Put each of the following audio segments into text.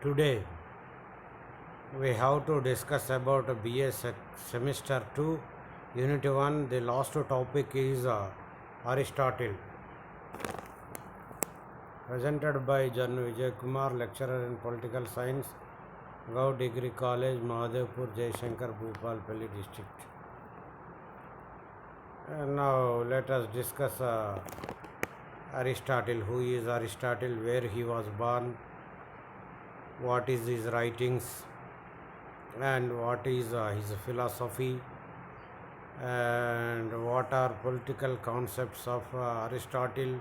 Today we have to discuss about BA semester 2 unit 1. The last topic is Aristotle, presented by Jan Vijay Kumar, lecturer in political science, Gau Degree College, Mahadevpur, Jaishankar, Bhupalpalli district. And now let us discuss Aristotle. Who is Aristotle? Where he was born? What is his writings? And what is his philosophy? And what are political concepts of Aristotle?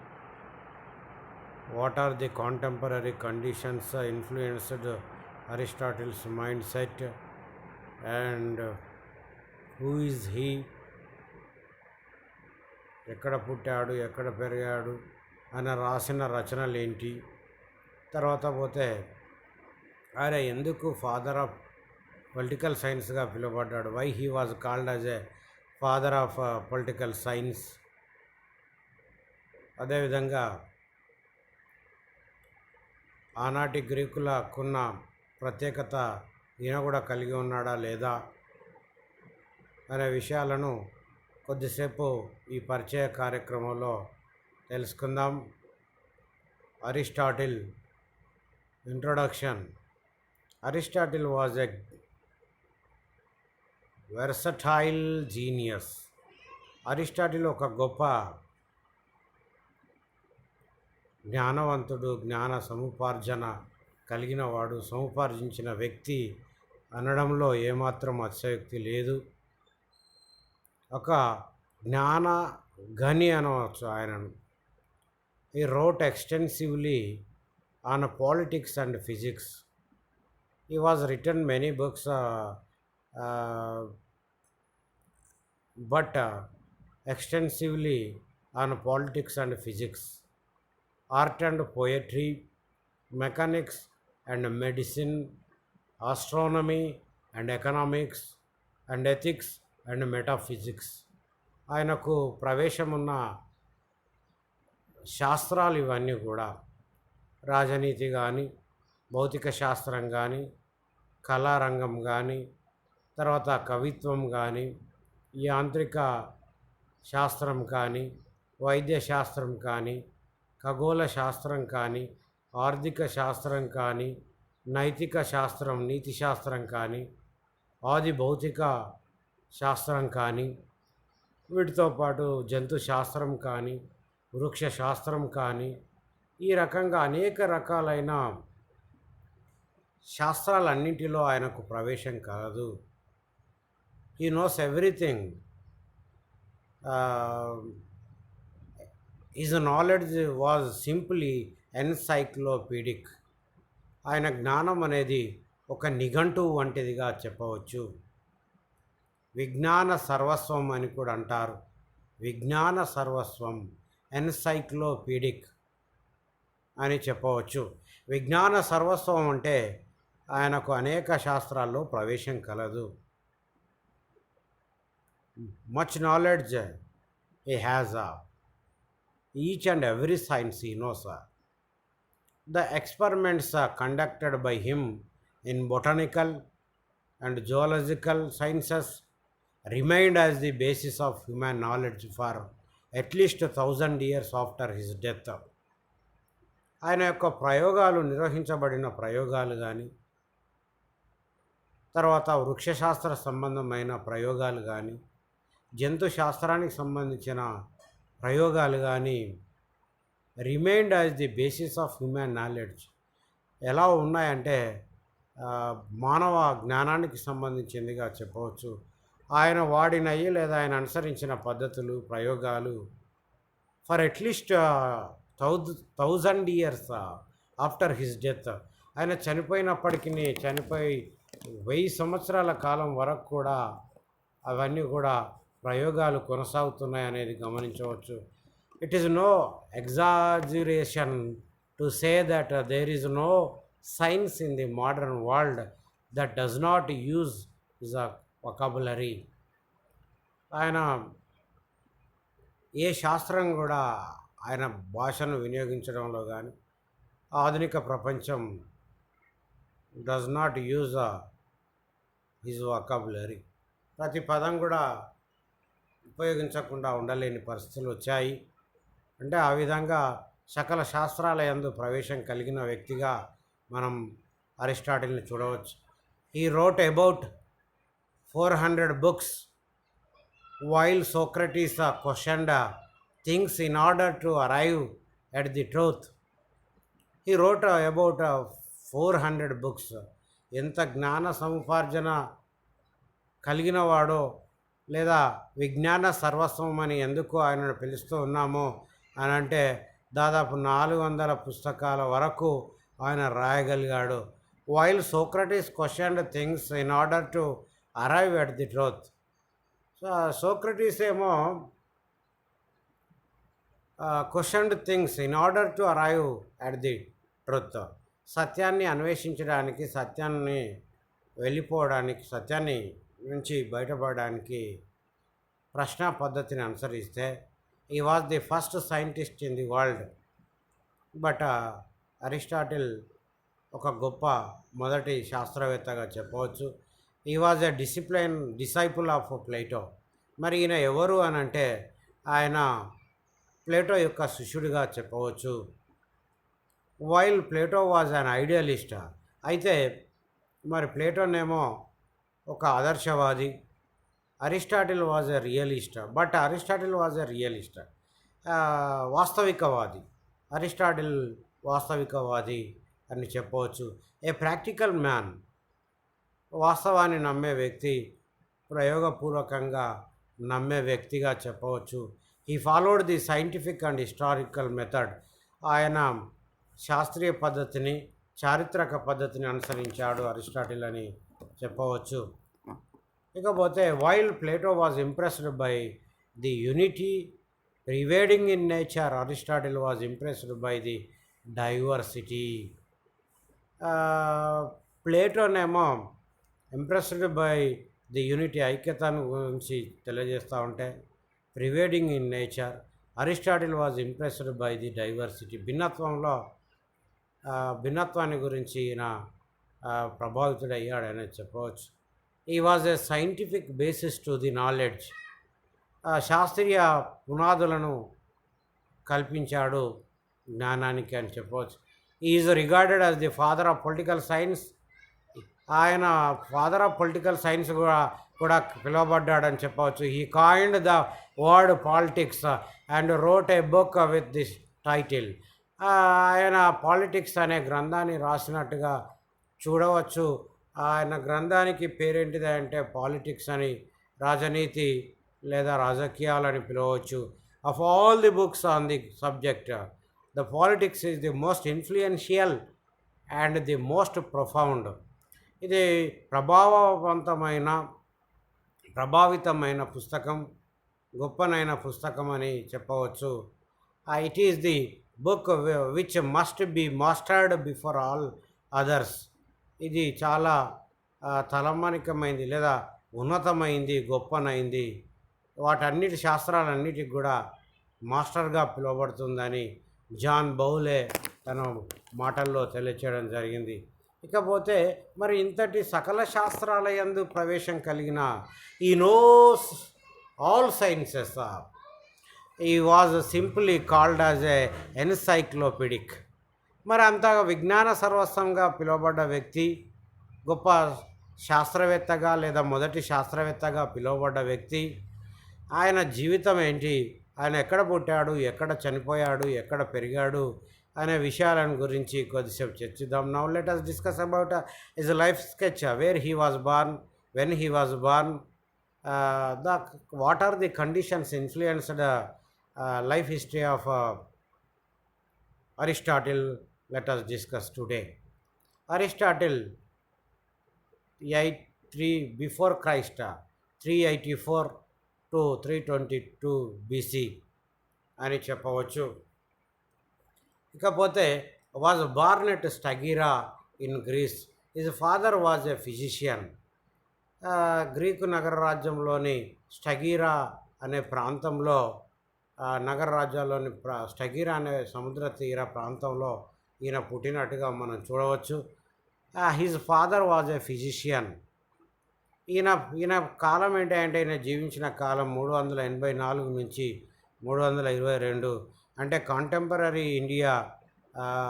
What are the contemporary conditions influenced Aristotle's mindset? And who is he? ఎక్కడ పుట్టాడు, ఎక్కడ పెరిగాడు అని రాసిన రచనలు ఏంటి? తర్వాత పోతే అరే ఎందుకు ఫాదర్ ఆఫ్ పొలిటికల్ సైన్స్గా పిలువబడ్డాడు? Why he was called as a father of political science. అదేవిధంగా ఆనాటి గ్రీకులకున్న ప్రత్యేకత ఈయన కూడా కలిగి ఉన్నాడా లేదా అనే విషయాలను కొద్దిసేపు ఈ పరిచయ కార్యక్రమంలో తెలుసుకుందాం. Aristotle introduction. Aristotle was a versatile genius. Aristotle ఒక గొప్ప జ్ఞానవంతుడు, జ్ఞాన సముపార్జన కలిగిన వాడు, సముపార్జించిన వ్యక్తి అనడంలో ఏమాత్రం అతిశయోక్తి లేదు. ఒక జ్ఞాన గని అనవచ్చు ఆయనను. He wrote extensively on politics and physics. He was written many books, but extensively on politics and physics, art and poetry, mechanics and medicine, astronomy and economics, and ethics and metaphysics. ఆయనకు ప్రవేశమున్న శాస్త్రాలు ఇవన్నీ కూడా రాజనీతి కానీ, భౌతిక శాస్త్రం కానీ, కళారంగం కానీ, తర్వాత కవిత్వం కానీ, యాంత్రిక శాస్త్రం కానీ, వైద్య శాస్త్రం కానీ, ఖగోళ శాస్త్రం కానీ, ఆర్థిక శాస్త్రం కానీ, నైతిక శాస్త్రం, నీతి శాస్త్రం కానీ, ఆది భౌతిక శాస్త్రం కానీ, వీటితో పాటు జంతు శాస్త్రం కానీ, వృక్ష శాస్త్రం కానీ, ఈ రకంగా అనేక రకాలైన శాస్త్రాలన్నింటిలో ఆయనకు ప్రవేశం కలదు. He knows everything. His knowledge was simply encyclopaedic. ఆయన జ్ఞానం అనేది ఒక నిఘంటువు వంటిదిగా చెప్పవచ్చు. విజ్ఞాన సర్వస్వం అని కూడా అంటారు. విజ్ఞాన సర్వస్వం, ఎన్సైక్లోపీడిక్ అని చెప్పవచ్చు. విజ్ఞాన సర్వస్వం అంటే ఆయనకు అనేక శాస్త్రాల్లో ప్రవేశం కలదు. Much knowledge he has. Each and every science he knows. The experiments conducted by him in botanical and zoological sciences remained as the basis of human knowledge for at least 1,000 years after his death. ఆయన యొక్క ప్రయోగాలు, నిర్వహించబడిన ప్రయోగాలు కానీ, తర్వాత వృక్షశాస్త్ర సంబంధమైన ప్రయోగాలు కానీ, జంతు శాస్త్రానికి సంబంధించిన ప్రయోగాలు కానీ remained as the basis of human knowledge. ఎలా ఉన్నాయంటే మానవ జ్ఞానానికి సంబంధించిందిగా చెప్పవచ్చు. ఆయన వాడినవి లేదా ఆయన అనుసరించిన పద్ధతులు, ప్రయోగాలు for at least 1,000 years after his death. ఆయన చనిపోయినప్పటికీ, చనిపోయి 1000 సంవత్సరాల కాలం వరకు కూడా అవన్నీ కూడా ప్రయోగాలు కొనసాగుతున్నాయి అనేది గమనించవచ్చు. It is no exaggeration to say that there is no science in the modern world that does not use his a vocabulary. ఆయన ఏ శాస్త్రం కూడా ఆయన భాషను వినియోగించడంలో కానీ, ఆధునిక ప్రపంచం does not use his vocabulary. ప్రతి పదం కూడా ఉపయోగించకుండా ఉండలేని పరిస్థితులు వచ్చాయి. అంటే ఆ విధంగా సకల శాస్త్రాల యందు ప్రవేశం కలిగిన వ్యక్తిగా మనం అరిస్టాటిల్ని చూడవచ్చు. He wrote about 400 books while Socrates questioned things in order to arrive at the truth. He wrote about 400 books. ఎంత జ్ఞాన సముపార్జన కలిగిన వాడో, లేదా విజ్ఞాన సర్వస్వం అని ఎందుకు ఆయనను పిలుస్తూ ఉన్నామో అని అంటే దాదాపు 400 పుస్తకాల వరకు ఆయన రాయగలిగాడు. While Socrates questioned things in order to arrive at the truth. Socrates ఏమో questioned things in order to arrive at the truth. సత్యాన్ని అన్వేషించడానికి, సత్యాన్ని వెళ్ళిపోవడానికి, సత్యాన్ని నుంచి బయటపడడానికి ప్రశ్న పద్ధతిని అనుసరిస్తే ఈ was the first scientist in the world. But Aristotle ఒక గొప్ప మొదటి శాస్త్రవేత్తగా చెప్పవచ్చు. He was a disciple of Plato. మరి ఈయన ఎవరు అని అంటే ఆయన ప్లేటో యొక్క శిష్యుడిగా చెప్పవచ్చు. While Plato was an idealist. అయితే మరి ప్లేటోనేమో ఒక ఆదర్శవాది, Aristotle was a realist. But Aristotle was a realist, వాస్తవికవాది. అరిస్టాటిల్ వాస్తవికవాది అని చెప్పవచ్చు. ఏ ప్రాక్టికల్ మ్యాన్, వాస్తవాన్ని నమ్మే వ్యక్తి, ప్రయోగపూర్వకంగా నమ్మే వ్యక్తిగా చెప్పవచ్చు. He followed the scientific and historical method. ఆయన శాస్త్రీయ పద్ధతిని, చారిత్రక పద్ధతిని అనుసరించాడు అరిస్టాటిల్ అని చెప్పవచ్చు. ఇకపోతే while Plato was impressed by the unity pervading in nature, Aristotle was impressed by the diversity. ప్లేటోనేమో ఇంప్రెస్డ్ బై ది యూనిటీ, ఐక్యతను గురించి తెలియజేస్తూ ఉంటే pervading in nature. Aristotle was impressed by the diversity, భిన్నత్వాన్ని గురించి ఈయన ప్రభావితుడయ్యాడని చెప్పవచ్చు. He was a scientific basis to the knowledge. శాస్త్రీయ పునాదులను కల్పించాడు జ్ఞానానికి అని చెప్పవచ్చు. Is regarded as the father of political science. ఆయన ఫాదర్ ఆఫ్ పొలిటికల్ సైన్స్ కూడా పిలువబడ్డాడని చెప్పవచ్చు. He coined the word politics and wrote a book with this title. ఆయన పాలిటిక్స్ అనే గ్రంథాన్ని రాసినట్టుగా చూడవచ్చు. ఆయన గ్రంథానికి పేరేంటిది అంటే పాలిటిక్స్ అని, రాజనీతి లేదా రాజకీయాలని పిలవచ్చు. Of all the books on the subject, the politics is the most influential and the most profound. ఇది ప్రభావితమైన పుస్తకం, గొప్పనైన పుస్తకం అని చెప్పవచ్చు. It is the book which must be mastered before all others. ఇది చాలా తలమానికమైంది లేదా ఉన్నతమైంది, గొప్పనైంది, వాటన్నిటి శాస్త్రాలన్నిటికి కూడా మాస్టర్గా పిలువబడుతుందని జాన్ బౌలే తన మాటల్లో తెలియచేయడం జరిగింది. ఇకపోతే మరి ఇంతటి సకల శాస్త్రాల యందు ప్రవేశం కలిగిన he knows all sciences, he was simply called as a encyclopaedic. మరి అంత విజ్ఞాన సర్వస్వంగా పిలువబడ్డ వ్యక్తి, గొప్ప శాస్త్రవేత్తగా లేదా మొదటి శాస్త్రవేత్తగా పిలువబడ్డ వ్యక్తి, ఆయన జీవితం ఏంటి, ఆయన ఎక్కడ పుట్టాడు, ఎక్కడ చనిపోయాడు, ఎక్కడ పెరిగాడు అనే విషయాలను గురించి కొద్దిసేపు చర్చిద్దాం. Now let us discuss about his life sketch, where he was born, when he was born, what are the conditions influenced life history of Aristotle. Let us discuss today. Aristotle 83 before Christ, 384 to 322 BC అని చెప్పవచ్చు. ఇకపోతే was born at Stagira in Greece. His father was a physician. గ్రీకు నగర రాజ్యంలోని స్టగీరా అనే ప్రాంతంలో, నగర రాజ్యాల్లోని స్టగీరా అనే సముద్ర తీర ప్రాంతంలో ఈయన పుట్టినట్టుగా మనం చూడవచ్చు. His father was a physician. ఈయన ఈయన కాలం ఏంటంటే ఈయన జీవించిన కాలం 384 నుంచి 322. అంటే కాంటెంపరరీ ఇండియా.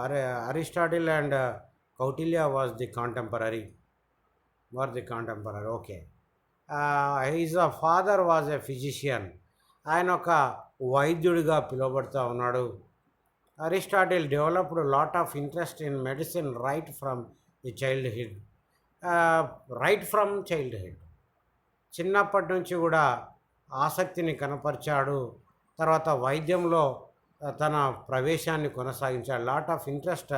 అరే Aristotle and Kautilya was the contemporary. Okay. His father was a physician. ఆయన ఒక వైద్యుడిగా పిలువబడుతూ ఉన్నాడు. Aristotle developed lot of interest in medicine right from childhood. చిన్నప్పటి నుంచి కూడా ఆసక్తిని కనపరిచాడు. తర్వాత వైద్యంలో తన ప్రవేశాన్ని కొనసాగించాడు. Lot of interest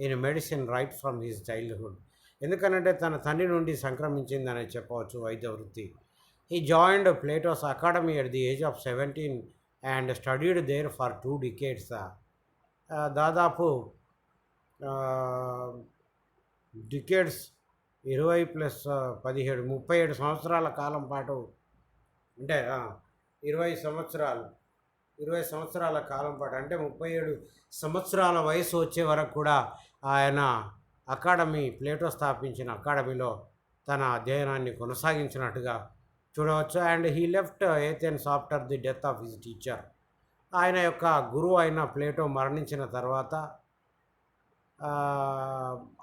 in medicine right from his childhood. ఎందుకనంటే తన తండ్రి నుండి సంక్రమించిందని చెప్పవచ్చు వైద్య వృత్తి. He joined Plato's Academy at the age of 17 and studied there for 2 decades. దాదాపు డికేడ్స్ 20 + 17 37 సంవత్సరాల కాలం పాటు, అంటే 20 సంవత్సరాల కాలం పాటు, అంటే 37 సంవత్సరాల వయసు వచ్చే వరకు కూడా ఆయన ప్లేటో స్థాపించిన అకాడమీలో తన అధ్యయనాన్ని కొనసాగించినట్టుగా చూడవచ్చు. And he left Athens after the death of his teacher. ఆయన యొక్క గురువు అయిన ప్లేటో మరణించిన తర్వాత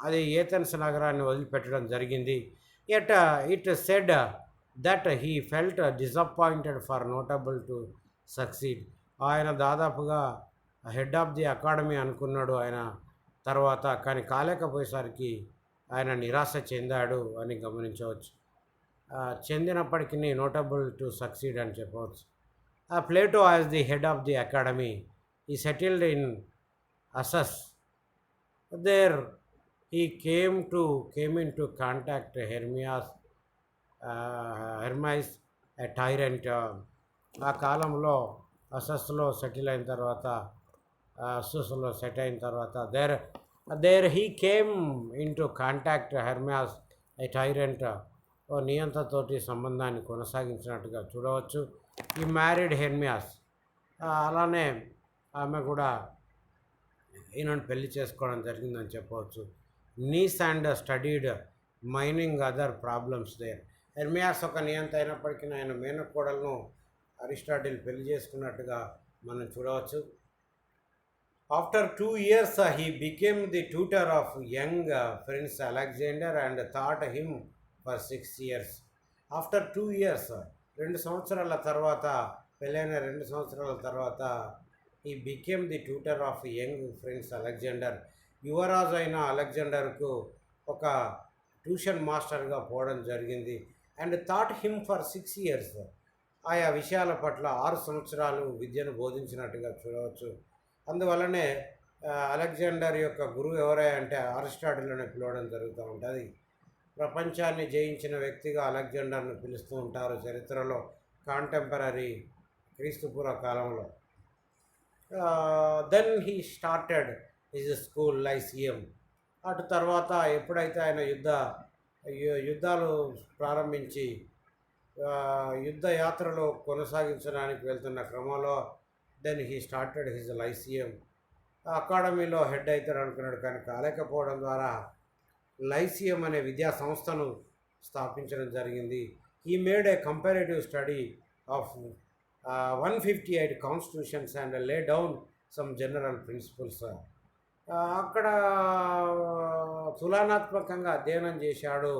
అది ఏథెన్స్ నగరాన్ని వదిలిపెట్టడం జరిగింది. It said that he felt disappointed for notable to succeed. ఆయన దాదాపుగా హెడ్ ఆఫ్ ది అకాడమీ అనుకున్నాడు ఆయన తర్వాత, కానీ కాలేకపోయేసరికి ఆయన నిరాశ చెందాడు అని గమనించవచ్చు. చెందినప్పటికీ నోటబుల్ టు సక్సీడ్ అని చెప్పవచ్చు. Plato as the head of the academy he settled in Assos. There he came into contact Hermes, a tyrant. ఆ కాలంలో అసస్లో సెటిల్ అయిన తర్వాత, అసస్లో సెట్ అయిన తర్వాత there he came into contact Hermes, a tyrant. ఓ నియంతతోటి సంబంధాన్ని కొనసాగించినట్టుగా చూడవచ్చు. ఈ మ్యారీడ్ హెర్మియాస్. అలానే ఆమె కూడా ఈయనను పెళ్లి చేసుకోవడం జరిగిందని చెప్పవచ్చు. Niece and studied mining other problems there. Hermias ఒక నియంత అయినప్పటికీ ఆయన మేనకోడలను అరిస్టాటిల్ పెళ్లి చేసుకున్నట్టుగా మనం చూడవచ్చు. After 2 years he became the tutor of young Prince Alexander and taught him for 6 years. After 2 years, 2 సంవత్సరాల తర్వాత, పెళ్ళైన 2 సంవత్సరాల తర్వాత he became the tutor of young Prince Alexander. యువరాజు అయిన అలెగ్జాండర్కు ఒక ట్యూషన్ మాస్టర్గా పోవడం జరిగింది. And thought him for 6 years. ఆయా విషయాల పట్ల 6 సంవత్సరాలు విద్యను బోధించినట్టుగా చూడవచ్చు. అందువల్లనే అలెగ్జాండర్ యొక్క గురువు ఎవరై అంటే అరిస్టాటిల్ అని పిలవడం జరుగుతూ ఉంటుంది. ప్రపంచాన్ని జయించిన వ్యక్తిగా అలెగ్జాండర్ను పిలుస్తూ ఉంటారు చరిత్రలో, కాంటెంపరీ క్రీస్తుపూర్వ కాలంలో. Then he started his school Lyceum. అటు తర్వాత ఎప్పుడైతే ఆయన యుద్ధాలు ప్రారంభించి యుద్ధ యాత్రలో కొనసాగించడానికి వెళ్తున్న క్రమంలో then he started his Lyceum. అకాడమీలో హెడ్ అవుతారు అనుకున్నాడు, కానీ కాలేకపోవడం ద్వారా లైసియం అనే విద్యా సంస్థను స్థాపించడం జరిగింది. He made a comparative study of 158 constitutions and lay down some general principles. అక్కడ తులనాత్మకంగా అధ్యయనం చేశాడు.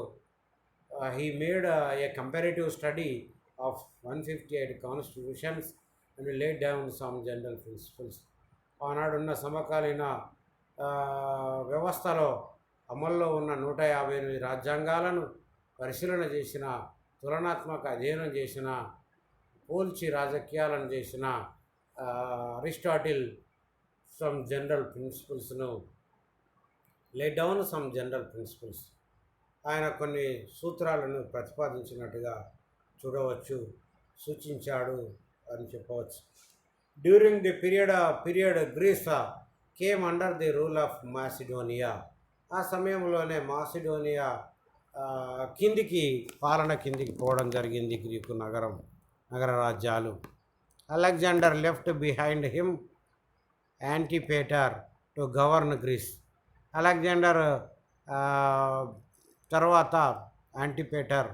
He made a comparative study of 158 constitutions and lay down some general principles. ఆనాడున్న సమకాలీన వ్యవస్థలో అమల్లో ఉన్న 158 రాజ్యాంగాలను పరిశీలన చేసిన, తులనాత్మక అధ్యయనం చేసిన, పోల్చి రాజకీయాలను చేసిన అరిస్టాటిల్ సమ్ జనరల్ ప్రిన్సిపల్స్ను లే డౌన్ సమ్ జనరల్ ప్రిన్సిపల్స్, ఆయన కొన్ని సూత్రాలను ప్రతిపాదించినట్టుగా చూడవచ్చు, సూచించాడు అని చెప్పవచ్చు. During the period Greece came under the rule of Macedonia. ఆ సమయంలోనే మాసిడోనియా పాలన కిందికి పోవడం జరిగింది, గ్రీకు నగర రాజ్యాలు. Alexander left behind him Antipater to govern Greece. Alexander ఆ, తర్వాత యాంటిపేటర్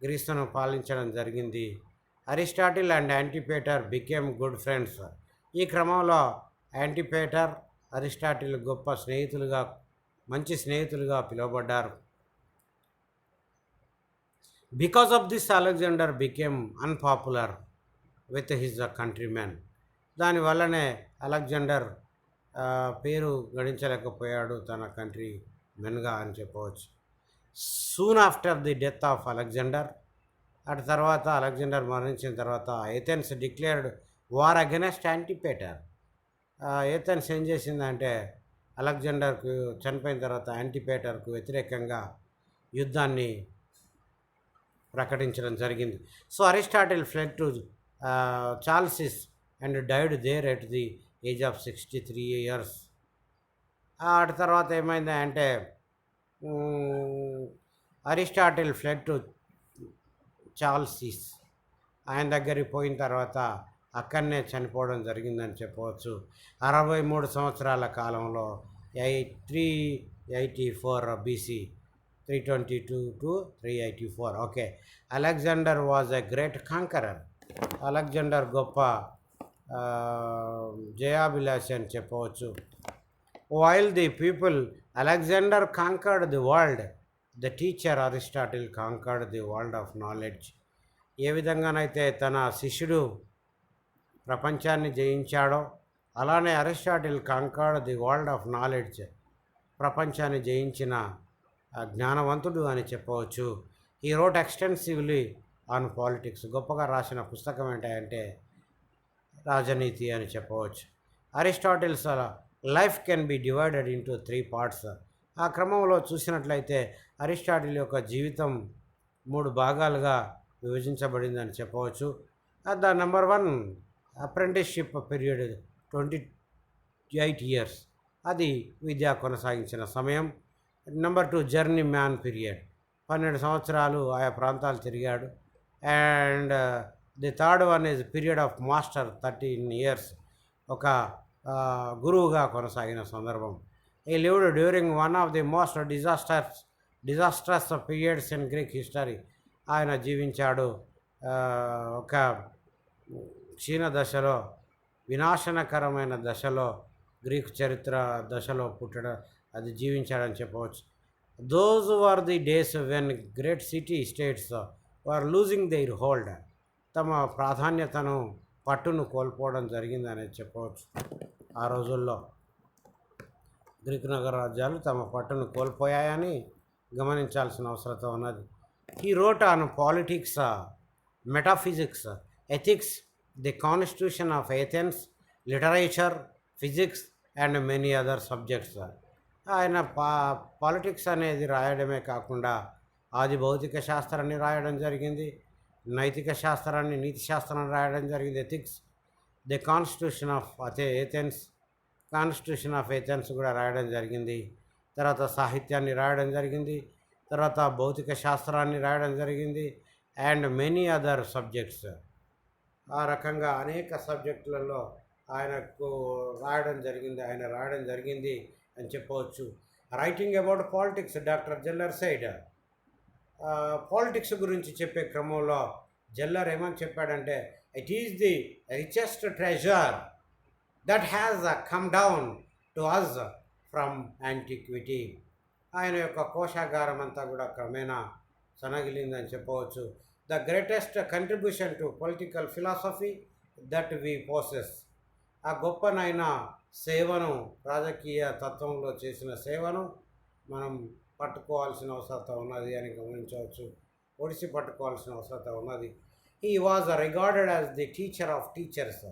గ్రీస్ను పాలించడం జరిగింది. Aristotle and Antipater became good friends. ఈ క్రమంలో యాంటిపేటర్ అరిస్టాటిల్ మంచి స్నేహితులుగా పిలువబడ్డారు. Because of this Alexander became unpopular with his countrymen. దానివల్లనే అలెగ్జాండర్ పేరు గడించలేకపోయాడు తన కంట్రీ మెన్గా అని చెప్పవచ్చు. Soon after the death of Alexander, అటు తర్వాత అలెగ్జాండర్ మరణించిన తర్వాత Athens declared war against Antipater. Athens ఏం చేసిందంటే అలెగ్జాండర్కు చనిపోయిన తర్వాత యాంటిపేటర్కు వ్యతిరేకంగా యుద్ధాన్ని ప్రకటించడం జరిగింది. So Aristotle fled to Chalcis and died there at the age of 63 years. అటు తర్వాత ఏమైంది అంటే అరిస్టాటిల్ ఫ్లెడ్ టు చాల్సిస్, ఆయన దగ్గరికి పోయిన తర్వాత అక్కడనే చనిపోవడం జరిగిందని చెప్పవచ్చు. 63 సంవత్సరాల కాలంలో 384 BC, 322 to 384. Okay, Alexander was a great conqueror. Alexander గొప్ప జయాభిలాషి అని చెప్పవచ్చు. While the people Alexander conquered the world, the teacher Aristotle conquered the world of knowledge. ఏ విధంగానైతే తన శిష్యుడు ప్రపంచాన్ని జయించాడో అలానే Aristotle conquered the world of knowledge, ప్రపంచాన్ని జయించిన జ్ఞానవంతుడు అని చెప్పవచ్చు. ఈ రోట్ ఎక్స్టెన్సివ్లీ ఆన్ పాలిటిక్స్. గొప్పగా రాసిన పుస్తకం ఏంటంటే రాజనీతి అని చెప్పవచ్చు. Aristotle's life can be divided into 3 parts. ఆ క్రమంలో చూసినట్లయితే అరిస్టాటిల్ యొక్క జీవితం 3 భాగాలుగా విభజించబడిందని చెప్పవచ్చు. The number 1 apprenticeship period 28 years, అది విద్య కొనసాగించిన సమయం. నెంబర్ 2 జర్నీ మ్యాన్ పీరియడ్, 12 సంవత్సరాలు ఆయా ప్రాంతాలు తిరిగాడు. And the third one is period of master 13 years, ఒక గురువుగా కొనసాగిన సందర్భం. ఈ lived during one of the most disastrous periods in Greek history. ఆయన జీవించాడు ఒక క్షీణ దశలో, వినాశనకరమైన దశలో, గ్రీకు చరిత్ర దశలో అది జీవించాడని చెప్పవచ్చు. Those were the days when great city states were losing their hold. తమ ప్రాధాన్యతను, పట్టును కోల్పోవడం జరిగిందని చెప్పవచ్చు. ఆ రోజుల్లో గ్రీకు నగర రాజ్యాలు తమ పట్టును కోల్పోయాయని గమనించాల్సిన అవసరం ఉన్నది. He wrote on politics, metaphysics, ethics, the constitution of Athens, literature, physics and many other subjects. ఆయన పాలిటిక్స్ అనేది రాయడమే కాకుండా ఆది భౌతిక శాస్త్రాన్ని రాయడం జరిగింది, నైతిక శాస్త్రాన్ని, నీతి శాస్త్రాన్ని రాయడం జరిగింది, ethics, the constitution of Athens కూడా రాయడం జరిగింది. తర్వాత సాహిత్యాన్ని రాయడం జరిగింది, తర్వాత భౌతిక శాస్త్రాన్ని రాయడం జరిగింది అండ్ మెనీ అదర్ సబ్జెక్ట్స్. ఆ రకంగా అనేక సబ్జెక్టులలో ఆయన రాయడం జరిగింది అని చెప్పవచ్చు. Writing about politics, doctor Zeller said, politics గురించి చెప్పే క్రమంలో జెల్లర్ ఏమని చెప్పాడంటే, it is the richest treasure that has come down to us from antiquity. ఆయన యొక్క కోశాగారం అంతా కూడా క్రమేణా సనగిలిందని చెప్పవచ్చు. The greatest contribution to political philosophy that we possess. ఆ గొప్పనైన సేవను, రాజకీయ తత్వంలో చేసిన సేవను మనం పట్టుకోవాల్సిన అవసరం ఉన్నది అని గమనించవచ్చు, ఒడిసి పట్టుకోవాల్సిన అవసరం ఉన్నది. He was regarded as the teacher of teachers.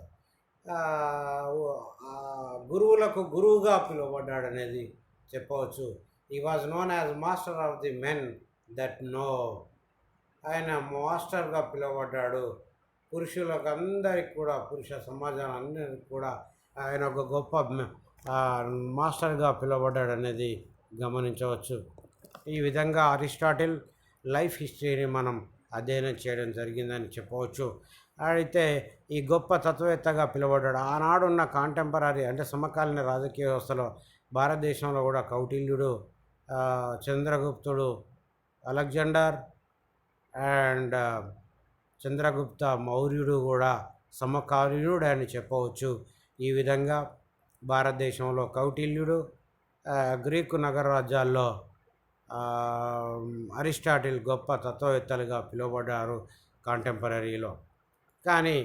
గురువులకు గురువుగా పిలువబడ్డాడనేది చెప్పవచ్చు. He was known as master of the men that know. ఆయన మాస్టర్గా పిలువబడ్డాడు. పురుషులకు అందరికి కూడా, పురుష సమాజం అందరికి కూడా ఆయన ఒక గొప్ప మాస్టర్గా పిలువబడ్డాడు అనేది గమనించవచ్చు. ఈ విధంగా అరిస్టాటిల్ లైఫ్ హిస్టరీని మనం అధ్యయనం చేయడం జరిగిందని చెప్పవచ్చు. అయితే ఈ గొప్ప తత్వవేత్తగా పిలువబడ్డాడు. ఆనాడున్న కాంటెంపరీ అంటే సమకాలీన రాజకీయ వ్యవస్థలో భారతదేశంలో కూడా కౌటిల్యుడు, చంద్రగుప్తుడు, అలెగ్జాండర్ అండ్ చంద్రగుప్త మౌర్యుడు కూడా సమకాలీనుడు అని చెప్పవచ్చు. ఈ విధంగా భారతదేశంలో కౌటిల్యుడు, గ్రీకు నగర రాజ్యాల్లో అరిస్టాటిల్ గొప్ప తత్వవేత్తలుగా పిలువబడ్డారు కాంటెంపరీలో. కానీ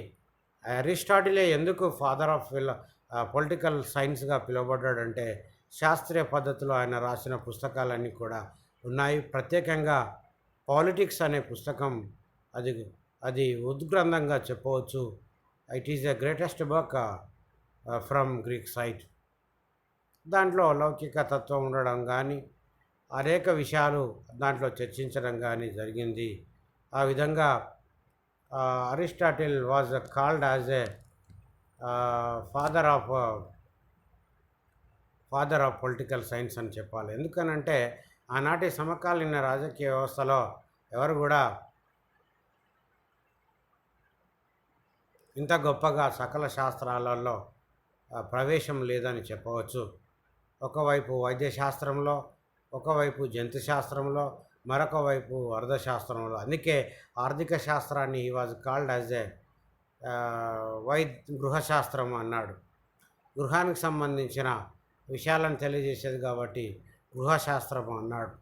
అరిస్టాటిలే ఎందుకు ఫాదర్ ఆఫ్ పొలిటికల్ సైన్స్గా పిలువబడ్డాడంటే శాస్త్రీయ పద్ధతిలో ఆయన రాసిన పుస్తకాలన్నీ కూడా ఉన్నాయి. ప్రత్యేకంగా పాలిటిక్స్ అనే పుస్తకం అది అది ఉద్గ్రంథంగా చెప్పవచ్చు. It is the greatest book from Greek side. దాంట్లో లౌకిక తత్వం ఉండడం కానీ అనేక విషయాలు దాంట్లో చర్చించడం కానీ జరిగింది. ఆ విధంగా Aristotle was called as a father of political science అని చెప్పాలి. ఎందుకనంటే ఆనాటి సమకాలీన రాజకీయ వ్యవస్థలో ఎవరు కూడా ఇంత గొప్పగా సకల శాస్త్రాలలో ప్రవేశం లేదని చెప్పవచ్చు. ఒకవైపు వైద్యశాస్త్రంలో, ఒకవైపు జంతు శాస్త్రంలో, మరొక వైపు అర్థశాస్త్రంలో. అందుకే ఆర్థిక శాస్త్రాన్ని he was called as a గృహశాస్త్రం అన్నాడు. గృహానికి సంబంధించిన విషయాలను తెలియజేసేది కాబట్టి గృహశాస్త్రం అన్నాడు.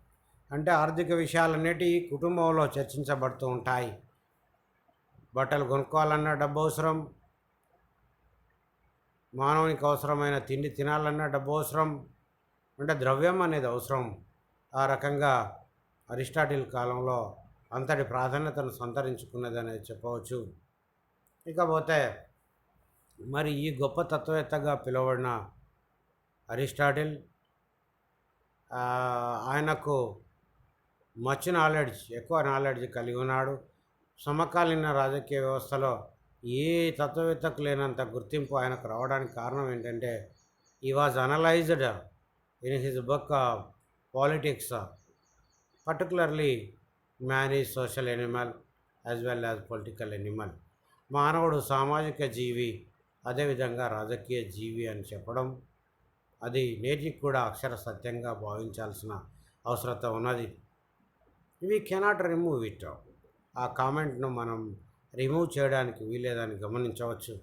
అంటే ఆర్థిక విషయాలన్నిటి కుటుంబంలో చర్చించబడుతూ ఉంటాయి. బట్టలు కొనుక్కోవాలన్నా డబ్బు అవసరం, మానవునికి అవసరమైన తిండి తినాలన్నా డబ్బు అవసరం, అంటే ద్రవ్యం అనేది అవసరం. ఆ రకంగా అరిస్టాటిల్ కాలంలో అంతటి ప్రాధాన్యతను సంతరించుకున్నది అనేది చెప్పవచ్చు. ఇకపోతే మరి ఈ గొప్ప తత్వవేత్తగా పిలువబడిన అరిస్టాటిల్ ఆయనకు మచ్ నాలెడ్జ్, ఎక్కువ నాలెడ్జ్ కలిగి ఉన్నాడు. సమకాలీన రాజకీయ వ్యవస్థలో ఏ తత్వవేత్తకు లేనంత గుర్తింపు ఆయనకు రావడానికి కారణం ఏంటంటే ఈ was analysed in his book politics. Particularly man is social Animal as well as political Animal. మానవుడు సామాజిక జీవి, అదేవిధంగా రాజకీయ జీవి అని చెప్పడం అది నేటికి కూడా అక్షర సత్యంగా భావించాల్సిన అవసరత ఉన్నది. We cannot remove it. ఆ కామెంట్ను మనం రిమూవ్ చేయడానికి వీలేదని గమనించవచ్చు.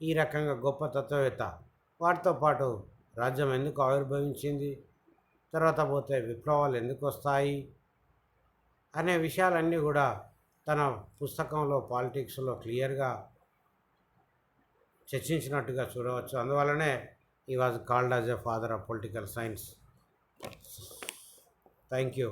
ఈ రకంగా గొప్ప తత్వవేత్త, వాటితో పాటు రాజ్యం ఎందుకు ఆవిర్భవించింది, తర్వాత పోతే విప్లవాలు ఎందుకు వస్తాయి అనే విషయాలన్నీ కూడా తన పుస్తకంలో పాలిటిక్స్లో క్లియర్గా చర్చించినట్టుగా చూడవచ్చు. అందువల్లనే he was called as a father of political science. Thank you.